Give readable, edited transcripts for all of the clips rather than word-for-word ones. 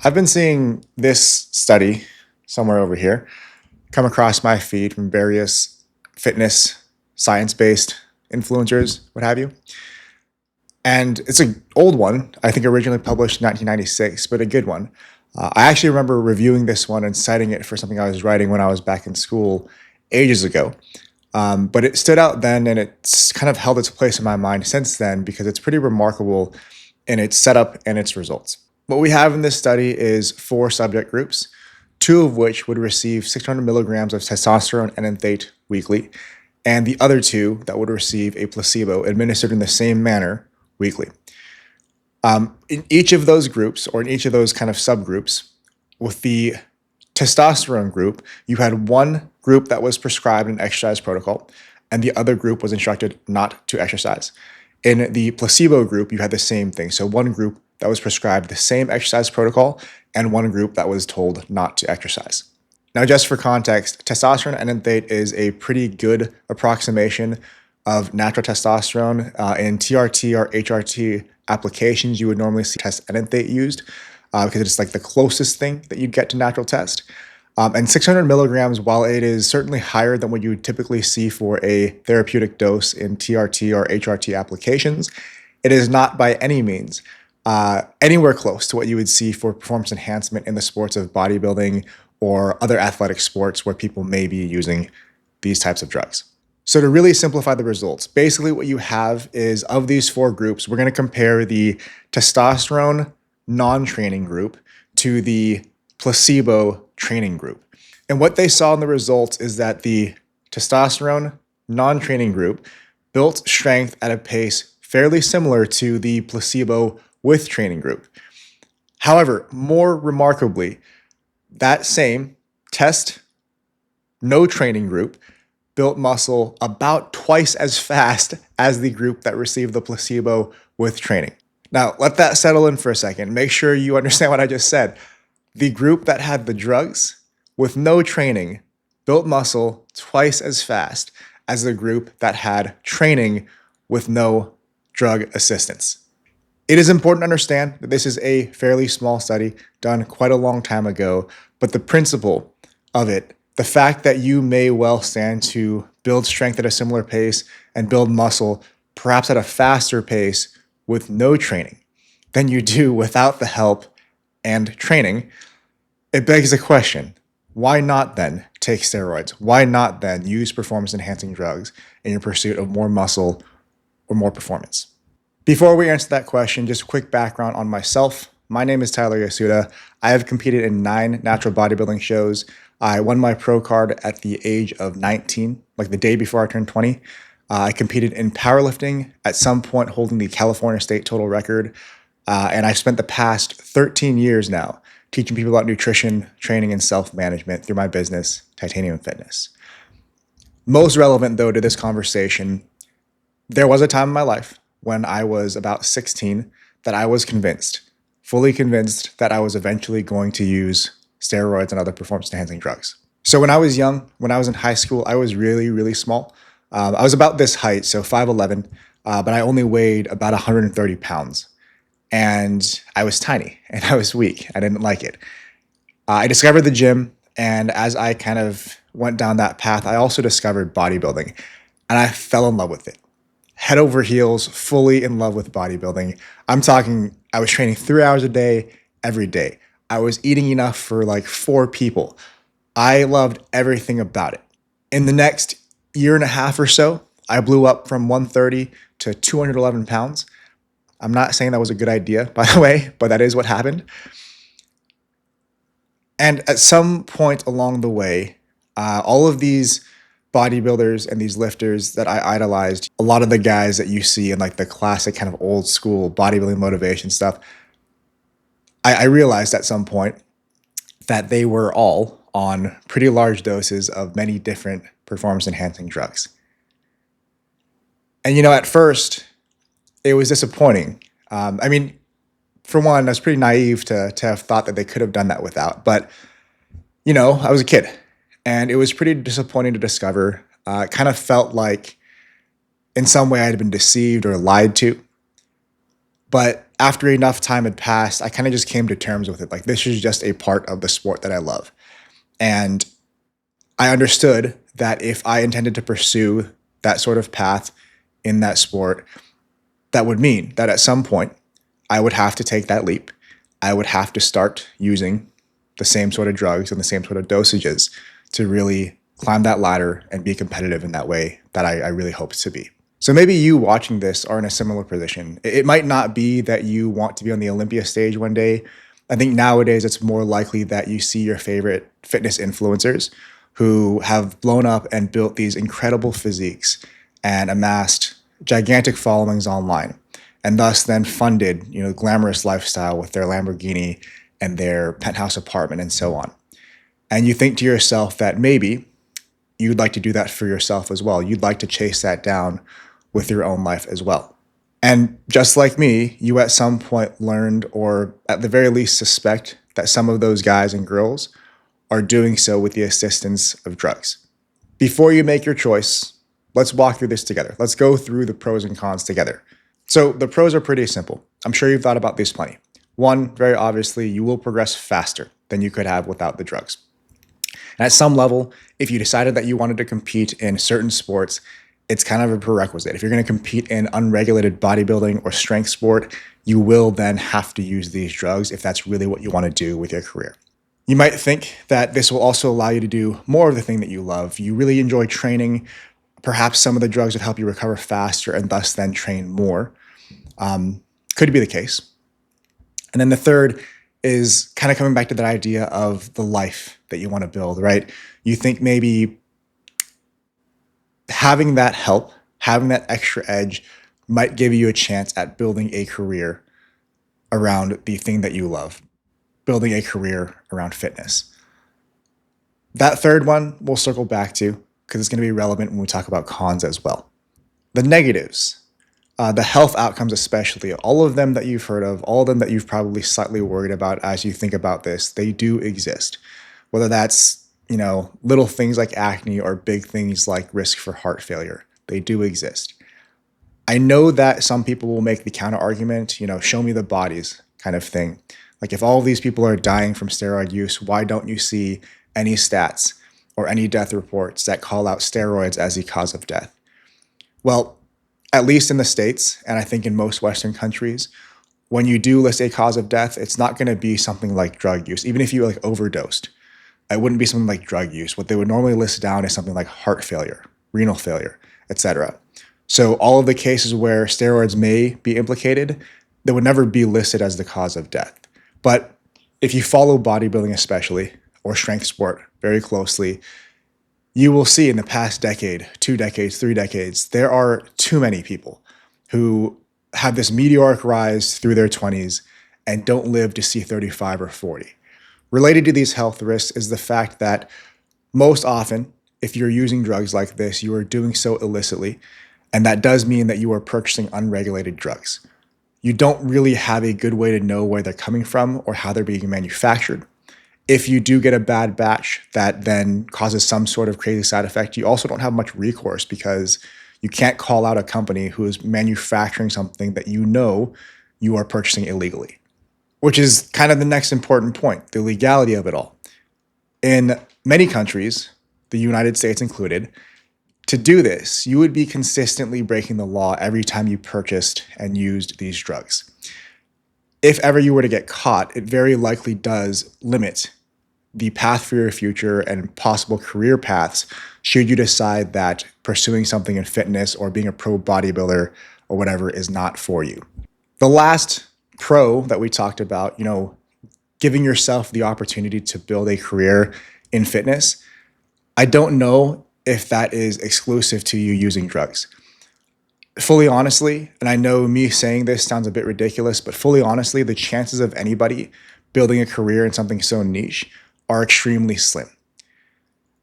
I've been seeing this study somewhere over here come across my feed from various fitness, science based influencers, what have you. And it's an old one, I think originally published in 1996, but a good one. I actually remember reviewing this one and citing it for something I was writing when I was back in school ages ago. But it stood out then and it's kind of held its place in my mind since then because it's pretty remarkable in its setup and its results. What we have in this study is four subject groups, two of which would receive 600 milligrams of testosterone enanthate weekly, and the other two that would receive a placebo administered in the same manner weekly. In each of those groups, or in each of those kind of subgroups, with the testosterone group, you had one group that was prescribed an exercise protocol, and the other group was instructed not to exercise. In the placebo group, you had the same thing. So one group that was prescribed the same exercise protocol, and one group that was told not to exercise. Now, just for context, testosterone enanthate is a pretty good approximation of natural testosterone. In TRT or HRT applications, you would normally see test enanthate used because it's like the closest thing that you'd get to natural test. And 600 milligrams, while it is certainly higher than what you would typically see for a therapeutic dose in TRT or HRT applications, it is not by any means anywhere close to what you would see for performance enhancement in the sports of bodybuilding or other athletic sports where people may be using these types of drugs. So to really simplify the results, basically what you have is of these four groups, we're going to compare the testosterone non-training group to the placebo training group. And what they saw in the results is that the testosterone non-training group built strength at a pace fairly similar to the placebo with training group. However, more remarkably, that same test, no training group built muscle about twice as fast as the group that received the placebo with training. Now, let that settle in for a second. Make sure you understand what I just said. The group that had the drugs with no training built muscle twice as fast as the group that had training with no drug assistance. It is important to understand that this is a fairly small study done quite a long time ago, but the principle of it, the fact that you may well stand to build strength at a similar pace and build muscle perhaps at a faster pace with no training than you do without the help and training, it begs the question, why not then take steroids? Why not then use performance-enhancing drugs in your pursuit of more muscle or more performance? Before we answer that question, just a quick background on myself. My name is Tyler Yasuda. I have competed in 9 natural bodybuilding shows. I won my pro card at the age of 19, like the day before I turned 20. I competed in powerlifting, at some point holding the California state total record. And I've spent the past 13 years now teaching people about nutrition, training, and self-management through my business, Titanium Fitness. Most relevant, though, to this conversation, there was a time in my life when I was about 16 that I was convinced, fully convinced that I was eventually going to use steroids and other performance-enhancing drugs. So when I was young, when I was in high school, I was really, really small. I was about this height, so 5'11", but I only weighed about 130 pounds. And I was tiny and I was weak. I didn't like it. I discovered the gym, and as I kind of went down that path, I also discovered bodybuilding, and I fell in love with it. Head over heels, fully in love with bodybuilding. I'm talking, I was training 3 hours a day, every day. I was eating enough for like 4 people. I loved everything about it. In the next year and a half or so, I blew up from 130 to 211 pounds. I'm not saying that was a good idea, by the way, but that is what happened. And at some point along the way, all of these bodybuilders and these lifters that I idolized, a lot of the guys that you see in like the classic kind of old school bodybuilding motivation stuff, I realized at some point that they were all on pretty large doses of many different performance enhancing drugs. And at first, it was disappointing. For one, I was pretty naive to have thought that they could have done that without. But, I was a kid. And it was pretty disappointing to discover. It kind of felt like in some way I had been deceived or lied to. But after enough time had passed, I kind of just came to terms with it. Like, this is just a part of the sport that I love. And I understood that if I intended to pursue that sort of path in that sport, that would mean that at some point I would have to take that leap. I would have to start using the same sort of drugs and the same sort of dosages to really climb that ladder and be competitive in that way that I really hope to be. So maybe you watching this are in a similar position. It might not be that you want to be on the Olympia stage one day. I think nowadays it's more likely that you see your favorite fitness influencers who have blown up and built these incredible physiques and amassed gigantic followings online, and thus then funded, glamorous lifestyle with their Lamborghini and their penthouse apartment and so on. And you think to yourself that maybe you'd like to do that for yourself as well. You'd like to chase that down with your own life as well. And just like me, you at some point learned, or at the very least suspect, that some of those guys and girls are doing so with the assistance of drugs. Before you make your choice, let's walk through this together. Let's go through the pros and cons together. So the pros are pretty simple. I'm sure you've thought about these plenty. One, very obviously, you will progress faster than you could have without the drugs. And at some level, if you decided that you wanted to compete in certain sports, it's kind of a prerequisite. If you're going to compete in unregulated bodybuilding or strength sport, you will then have to use these drugs if that's really what you want to do with your career. You might think that this will also allow you to do more of the thing that you love. You really enjoy training. Perhaps some of the drugs would help you recover faster and thus then train more. Could be the case. And then the third is kind of coming back to that idea of the life that you want to build, right? You think maybe having that help, having that extra edge might give you a chance at building a career around the thing that you love, building a career around fitness. That third one we'll circle back to because it's going to be relevant when we talk about cons as well. The negatives, the health outcomes especially, all of them that you've heard of, all of them that you've probably slightly worried about as you think about this, they do exist. Whether that's, little things like acne or big things like risk for heart failure, they do exist. I know that some people will make the counter argument, show me the bodies kind of thing. Like, if all of these people are dying from steroid use, why don't you see any stats or any death reports that call out steroids as the cause of death? Well, at least in the States, and I think in most Western countries, when you do list a cause of death, it's not going to be something like drug use. Even if you overdosed, it wouldn't be something like drug use. What they would normally list down is something like heart failure, renal failure, etc. So all of the cases where steroids may be implicated, they would never be listed as the cause of death. But if you follow bodybuilding especially, or strength sport very closely, you will see in the past decade, 2 decades, 3 decades, there are too many people who have this meteoric rise through their 20s and don't live to see 35 or 40. Related to these health risks is the fact that most often, if you're using drugs like this, you are doing so illicitly, and that does mean that you are purchasing unregulated drugs. You don't really have a good way to know where they're coming from or how they're being manufactured. If you do get a bad batch that then causes some sort of crazy side effect, you also don't have much recourse because you can't call out a company who is manufacturing something that you are purchasing illegally. Which is kind of the next important point, the legality of it all. In many countries, the United States included, to do this, you would be consistently breaking the law every time you purchased and used these drugs. If ever you were to get caught, it very likely does limit the path for your future and possible career paths should you decide that pursuing something in fitness or being a pro bodybuilder or whatever is not for you. The last pro that we talked about, giving yourself the opportunity to build a career in fitness, I don't know if that is exclusive to you using drugs. Fully honestly, and I know me saying this sounds a bit ridiculous, but fully honestly, the chances of anybody building a career in something so niche are extremely slim.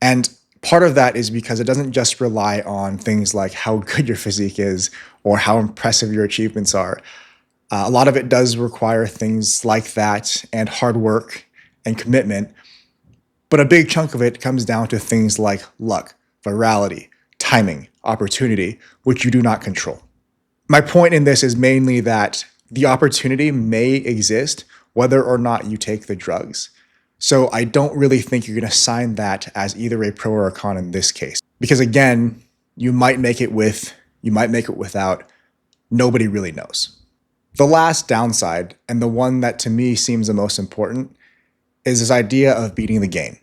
And part of that is because it doesn't just rely on things like how good your physique is or how impressive your achievements are. A lot of it does require things like that and hard work and commitment, but a big chunk of it comes down to things like luck, virality, timing, opportunity, which you do not control. My point in this is mainly that the opportunity may exist whether or not you take the drugs. So I don't really think you're going to sign that as either a pro or a con in this case. Because again, you might make it with, you might make it without. Nobody really knows. The last downside, and the one that to me seems the most important, is this idea of beating the game.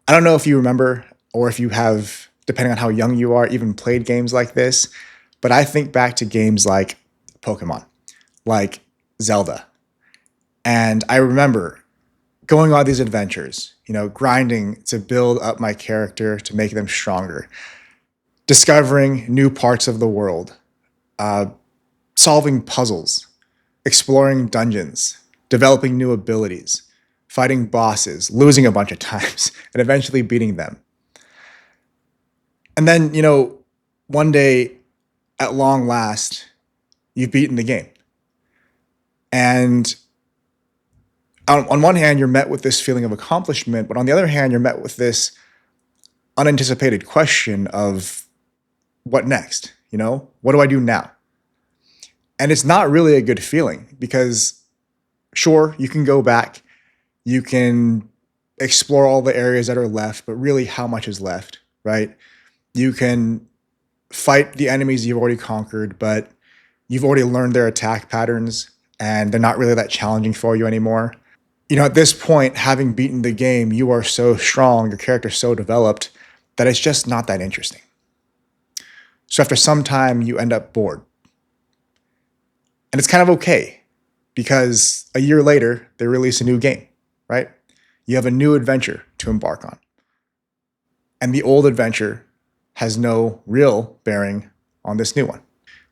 I don't know if you remember or if you have, depending on how young you are, even played games like this, but I think back to games like Pokemon, like Zelda. And I remember going on these adventures, grinding to build up my character, to make them stronger, discovering new parts of the world, solving puzzles, exploring dungeons, developing new abilities, fighting bosses, losing a bunch of times, and eventually beating them. And then, one day, at long last, you've beaten the game. And on one hand, you're met with this feeling of accomplishment, but on the other hand, you're met with this unanticipated question of what next? What do I do now? And it's not really a good feeling because sure, you can go back, you can explore all the areas that are left, but really how much is left, right? You can fight the enemies you've already conquered, but you've already learned their attack patterns and they're not really that challenging for you anymore. At this point, having beaten the game, you are so strong, your character's so developed that it's just not that interesting. So after some time, you end up bored. And it's kind of okay because a year later, they release a new game, right? You have a new adventure to embark on. And the old adventure has no real bearing on this new one.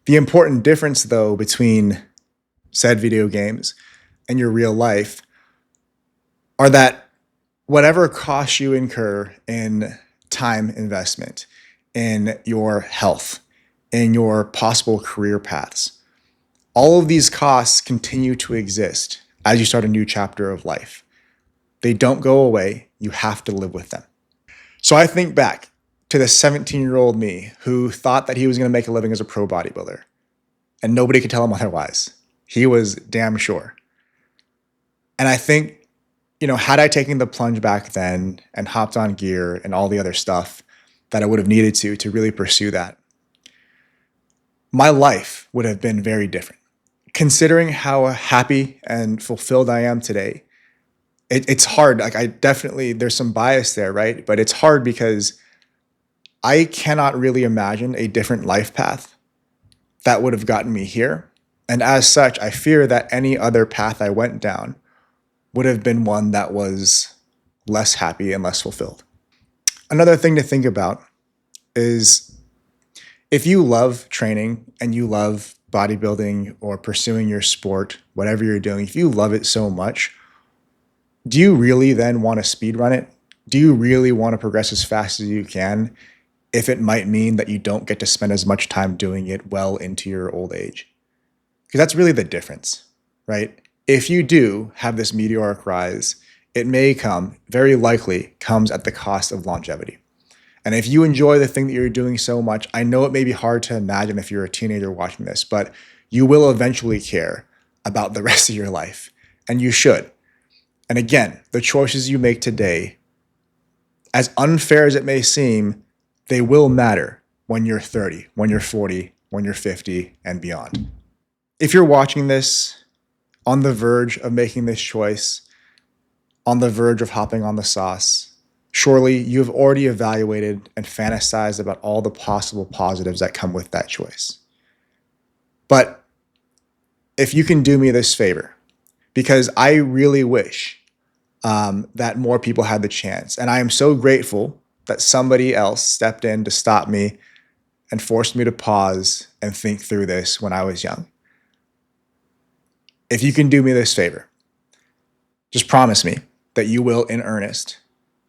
The important difference, though, between said video games and your real life are that whatever costs you incur in time investment, in your health, in your possible career paths, all of these costs continue to exist as you start a new chapter of life. They don't go away. You have to live with them. So I think back to the 17-year-old me who thought that he was going to make a living as a pro bodybuilder, and nobody could tell him otherwise. He was damn sure. And I think, had I taken the plunge back then and hopped on gear and all the other stuff that I would have needed to really pursue that, my life would have been very different. Considering how happy and fulfilled I am today, it's hard. There's some bias there, right? But it's hard because I cannot really imagine a different life path that would have gotten me here. And as such, I fear that any other path I went down would have been one that was less happy and less fulfilled. Another thing to think about is if you love training and you love bodybuilding or pursuing your sport, whatever you're doing, if you love it so much, do you really then want to speed run it? Do you really want to progress as fast as you can if it might mean that you don't get to spend as much time doing it well into your old age? Because that's really the difference, right? If you do have this meteoric rise, it may very likely comes at the cost of longevity. And if you enjoy the thing that you're doing so much, I know it may be hard to imagine if you're a teenager watching this, but you will eventually care about the rest of your life. And you should. And again, the choices you make today, as unfair as it may seem, they will matter when you're 30, when you're 40, when you're 50, and beyond. If you're watching this on the verge of making this choice, on the verge of hopping on the sauce, surely you've already evaluated and fantasized about all the possible positives that come with that choice. But if you can do me this favor, because I really wish that more people had the chance, and I am so grateful that somebody else stepped in to stop me and forced me to pause and think through this when I was young. If you can do me this favor, just promise me that you will, in earnest,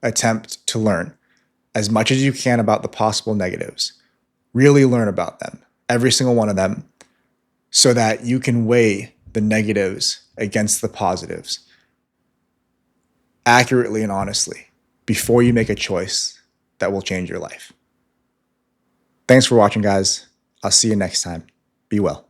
attempt to learn as much as you can about the possible negatives. Really learn about them, every single one of them, so that you can weigh the negatives against the positives accurately and honestly before you make a choice that will change your life. Thanks for watching, guys. I'll see you next time. Be well.